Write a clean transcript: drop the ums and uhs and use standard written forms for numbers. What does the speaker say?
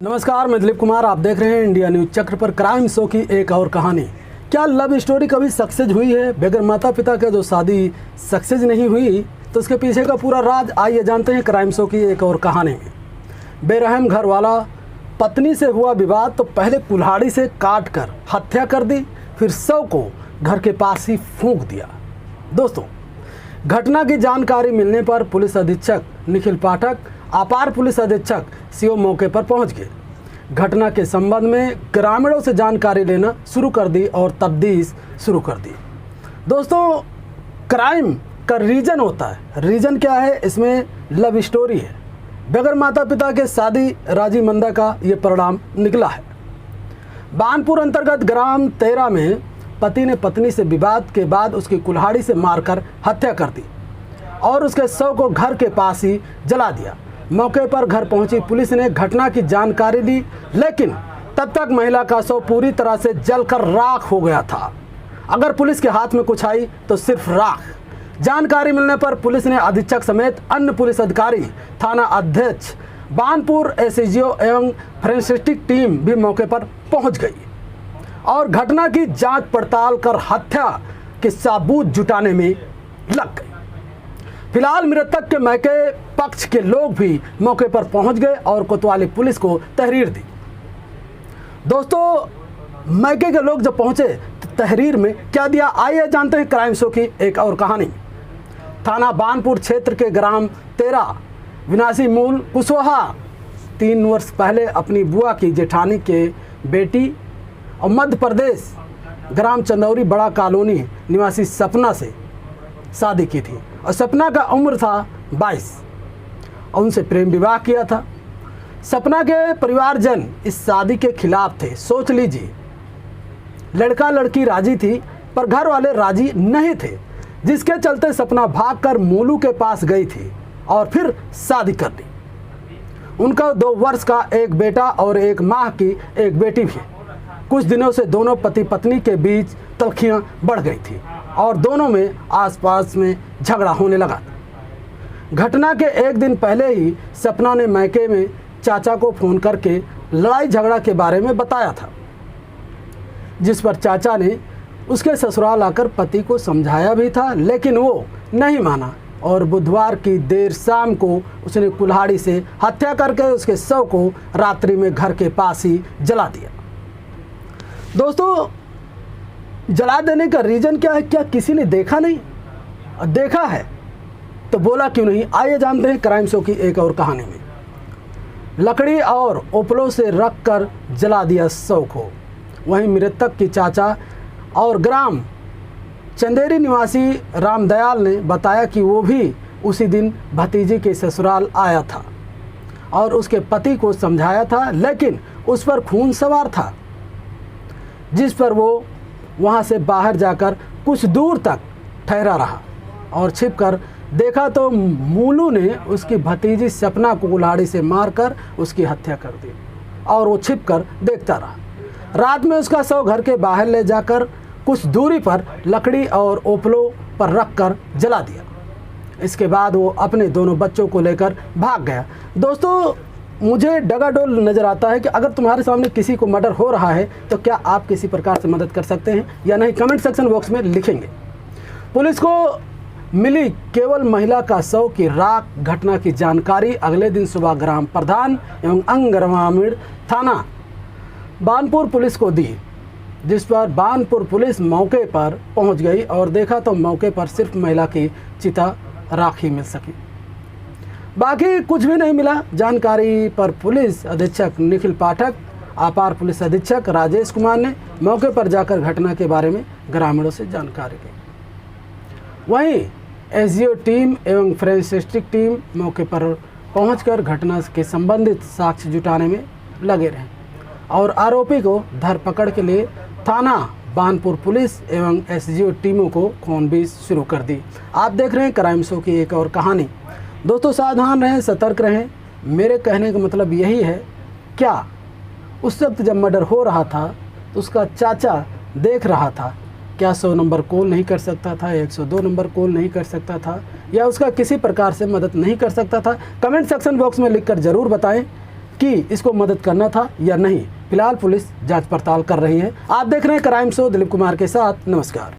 नमस्कार, मैं दिलीप कुमार। आप देख रहे हैं इंडिया न्यूज चक्र पर क्राइम शो की एक और कहानी। क्या लव स्टोरी कभी सक्सेस हुई है? बगैर माता पिता के जो शादी सक्सेस नहीं हुई तो उसके पीछे का पूरा राज आइए जानते हैं क्राइम शो की एक और कहानी में। बेरहम घर वाला पत्नी से हुआ विवाद तो पहले कुल्हाड़ी से काट कर हत्या कर दी, फिर शव को घर के पास ही फूंक दिया। दोस्तों, घटना की जानकारी मिलने पर पुलिस अधीक्षक निखिल पाठक, अपार पुलिस अधीक्षक सीओ मौके पर पहुंच गए। घटना के संबंध में ग्रामीणों से जानकारी लेना शुरू कर दी और तफ्तीश शुरू कर दी। दोस्तों, क्राइम का रीजन होता है। रीजन क्या है? इसमें लव स्टोरी है। बगैर माता पिता के शादी राजी मंदा का ये परिणाम निकला है। बानपुर अंतर्गत ग्राम 13 में पति ने पत्नी से विवाद के बाद उसकी कुल्हाड़ी से मारकर हत्या कर दी और उसके शव को घर के पास ही जला दिया। मौके पर घर पहुंची पुलिस ने घटना की जानकारी ली, लेकिन तब तक महिला का शव पूरी तरह से जलकर राख हो गया था। अगर पुलिस के हाथ में कुछ आई तो सिर्फ राख। जानकारी मिलने पर पुलिस ने अधीक्षक समेत अन्य पुलिस अधिकारी, थाना अध्यक्ष, बानपुर एसएचओ एवं फोरेंसिक टीम भी मौके पर पहुंच गई और घटना की जांच पड़ताल कर हत्या के सबूत जुटाने में लग गई। फिलहाल मृतक के मैके पक्ष के लोग भी मौके पर पहुंच गए और कोतवाली पुलिस को तहरीर दी। दोस्तों, मैके के लोग जब पहुंचे तो तहरीर में क्या दिया, आइए जानते हैं क्राइम शो की एक और कहानी। थाना बानपुर क्षेत्र के ग्राम 13 विनाशी मूल कुशवाहा 3 वर्ष पहले अपनी बुआ की जेठानी के बेटी और मध्य प्रदेश ग्राम चंदौरी बड़ा कॉलोनी निवासी सपना से शादी की थी और सपना का उम्र था 22 और उनसे प्रेम विवाह किया था। सपना के परिवारजन इस शादी के खिलाफ थे। सोच लीजिए, लड़का लड़की राजी थी पर घर वाले राजी नहीं थे, जिसके चलते सपना भागकर मोलू के पास गई थी और फिर शादी कर ली। उनका 2 वर्ष का एक बेटा और 1 माह की एक बेटी भी। कुछ दिनों से दोनों पति पत्नी के बीच तल्खियां बढ़ गई थी और दोनों में आसपास में झगड़ा होने लगा। घटना के 1 दिन पहले ही सपना ने मैके में चाचा को फोन करके लड़ाई झगड़ा के बारे में बताया था, जिस पर चाचा ने उसके ससुराल आकर पति को समझाया भी था, लेकिन वो नहीं माना और बुधवार की देर शाम को उसने कुल्हाड़ी से हत्या करके उसके शव को रात्रि में घर के पास ही जला दिया। दोस्तों, जला देने का रीजन क्या है? क्या किसी ने देखा नहीं? देखा है तो बोला क्यों नहीं? आइए जानते हैं क्राइम शो की एक और कहानी में। लकड़ी और ओपलों से रख कर जला दिया शव को। वहीं मृतक की चाचा और ग्राम चंदेरी निवासी रामदयाल ने बताया कि वो भी उसी दिन भतीजी के ससुराल आया था और उसके पति को समझाया था, लेकिन उस पर खून सवार था, जिस पर वो वहाँ से बाहर जाकर कुछ दूर तक ठहरा रहा और छिपकर देखा तो मोलू ने उसकी भतीजी सपना को कुल्हाड़ी से मारकर उसकी हत्या कर दी और वो छिपकर देखता रहा। रात में उसका शव घर के बाहर ले जाकर कुछ दूरी पर लकड़ी और ओपलों पर रखकर जला दिया। इसके बाद वो अपने दोनों बच्चों को लेकर भाग गया। दोस्तों, मुझे डगाडोल नज़र आता है कि अगर तुम्हारे सामने किसी को मर्डर हो रहा है तो क्या आप किसी प्रकार से मदद कर सकते हैं या नहीं, कमेंट सेक्शन बॉक्स में लिखेंगे। पुलिस को मिली केवल महिला का शव की राख। घटना की जानकारी अगले दिन सुबह ग्राम प्रधान एवं अंग ग्रामीण थाना बानपुर पुलिस को दी, जिस पर बानपुर पुलिस मौके पर पहुंच गई और देखा तो मौके पर सिर्फ महिला की चिता राख ही मिल सकी, बाकी कुछ भी नहीं मिला। जानकारी पर पुलिस अधीक्षक निखिल पाठक, अपार पुलिस अधीक्षक राजेश कुमार ने मौके पर जाकर घटना के बारे में ग्रामीणों से जानकारी ली। वहीं एसडीओ टीम एवं फोरेंसिक टीम मौके पर पहुंचकर घटना के संबंधित साक्ष्य जुटाने में लगे रहे और आरोपी को धरपकड़ के लिए थाना बानपुर पुलिस एवं एसडीओ टीमों को खोजबीन शुरू कर दी। आप देख रहे हैं क्राइम शो की एक और कहानी। दोस्तों, सावधान रहें, सतर्क रहें। मेरे कहने का मतलब यही है, क्या उस वक्त जब मर्डर हो रहा था तो उसका चाचा देख रहा था? क्या 100 नंबर कॉल नहीं कर सकता था? 102 नंबर कॉल नहीं कर सकता था? या उसका किसी प्रकार से मदद नहीं कर सकता था? कमेंट सेक्शन बॉक्स में लिखकर ज़रूर बताएं। कि इसको मदद करना था या नहीं। फिलहाल पुलिस जांच पड़ताल कर रही है। आप देख रहे हैं क्राइम शो दिलीप कुमार के साथ। नमस्कार।